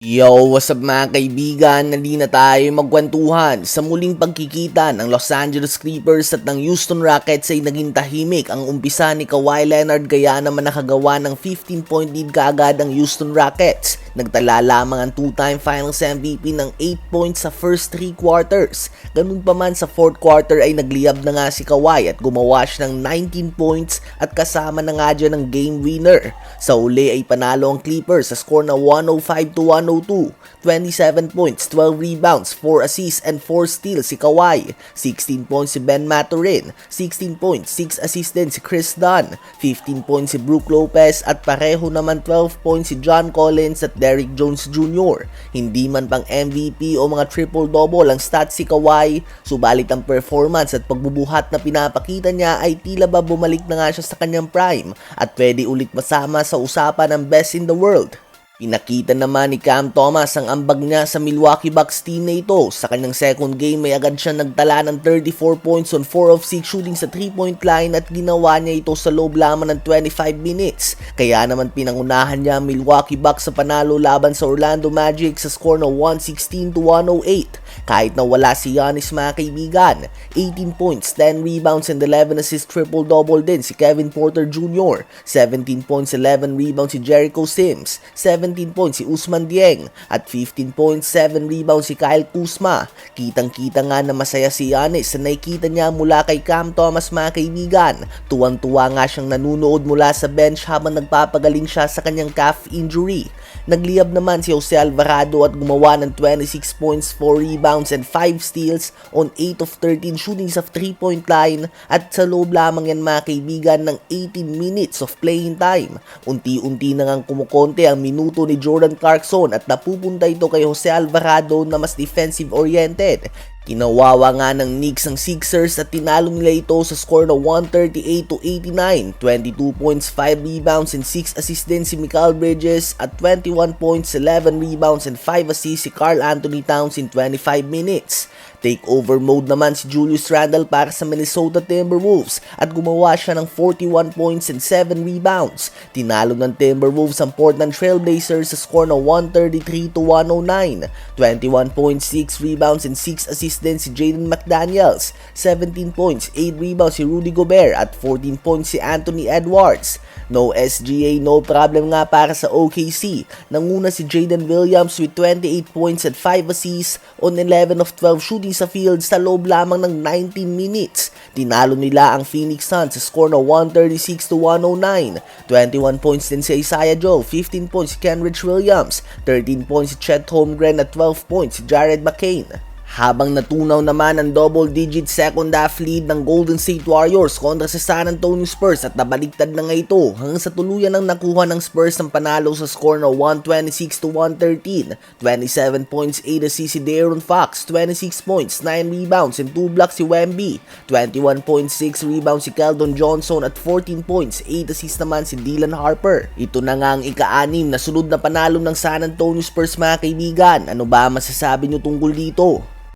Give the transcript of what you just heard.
Yo, what's up mga kaibigan? Nandito na tayo magkwentuhan sa muling pagkikita ng Los Angeles Clippers at ng Houston Rockets ay naging tahimik ang umpisa ni Kawhi Leonard kaya naman nakagawa ng 15-point lead kaagad ang Houston Rockets. Nagtala lamang ang two-time Finals MVP ng 8 points sa first 3 quarters. Ganun pa man sa 4th quarter ay nagliyab na nga si Kawhi at gumawa siya ng 19 points at kasama na nga dyan ng game winner. Sa uli ay panalo ang Clippers sa score na 105-102. 27 points, 12 rebounds, 4 assists, and 4 steals si Kawhi. 16 points si Ben Mathurin, 16 points, 6 assists din si Chris Dunn, 15 points si Brook Lopez at pareho naman 12 points si John Collins at Derrick Jones Jr. Hindi man pang MVP o mga triple-double ang stats si Kawhi, subalit ang performance at pagbubuhat na pinapakita niya ay tila ba bumalik na nga siya sa kanyang prime at pwede ulit masama sa usapan ng best in the world. Pinakita naman ni Cam Thomas ang ambag niya sa Milwaukee Bucks team na ito. Sa kanyang second game ay agad siya nagtala ng 34 points on 4 of 6 shooting sa 3-point line at ginawa niya ito sa loob lamang ng 25 minutes. Kaya naman pinangunahan niya ang Milwaukee Bucks sa panalo laban sa Orlando Magic sa score na 116-108. Kahit na wala si Giannis mga kaibigan, 18 points, 10 rebounds and 11 assists triple-double din si Kevin Porter Jr. 17 points, 11 rebounds si Jericho Sims, 17 points si Ousmane Dieng at 15 points, 7 rebounds si Kyle Kuzma. Kitang-kita nga na masaya si Giannis na nakikita niya mula kay Cam Thomas mga kaibigan. Tuwang-tuwa nga siyang nanunood mula sa bench habang nagpapagaling siya sa kanyang calf injury. Nagliyab naman si Jose Alvarado at gumawa ng 26 points, 4 rebounds and 5 steals on 8 of 13 shooting sa 3-point line at sa loob lamang yan mga kaibigan ng 18 minutes of playing time. Unti-unti na ngang kumukonte ang minuto ni Jordan Clarkson at napupunta ito kay Jose Alvarado na mas defensive-oriented. Kinawawa nga ng Knicks ang Sixers at tinalo nila ito sa score na 138-89. 22 points, 5 rebounds and 6 assists din si Mikal Bridges at 21 points, 11 rebounds and 5 assists si Karl Anthony Towns in 25 minutes. Takeover mode naman si Julius Randle para sa Minnesota Timberwolves at gumawa siya ng 41 points and 7 rebounds. Tinalo ng Timberwolves ang Portland Trail Blazers sa score na 133-109. 21 points, 6 rebounds and 6 assists din si Jaden McDaniels. 17 points, 8 rebounds si Rudy Gobert at 14 points si Anthony Edwards. No SGA, no problem nga para sa OKC. Nanguna si Jaden Williams with 28 points at 5 assists on 11 of 12 shooting sa field sa loob lamang ng 19 minutes. Tinalo nila ang Phoenix Suns sa score na 136-109. 21 points din si Isaiah Joe, 15 points si Kenrich Williams, 13 points si Chet Holmgren at 12 points si Jared McCain. Habang natunaw naman ang double-digit second half lead ng Golden State Warriors kontra sa San Antonio Spurs at nabaliktad na nga ito hanggang sa tuluyan ng nakuha ng Spurs ng panalo sa score na 126-113. 27 points, 8 assists si De'Aaron Fox, 26 points, 9 rebounds and 2 blocks si Wemby, 21 points, 6 rebounds si Keldon Johnson at 14 points, 8 assists naman si Dylan Harper. Ito na nga ang ika-6 na sunod na panalo ng San Antonio Spurs mga kaibigan. Ano ba masasabi nyo tungkol dito?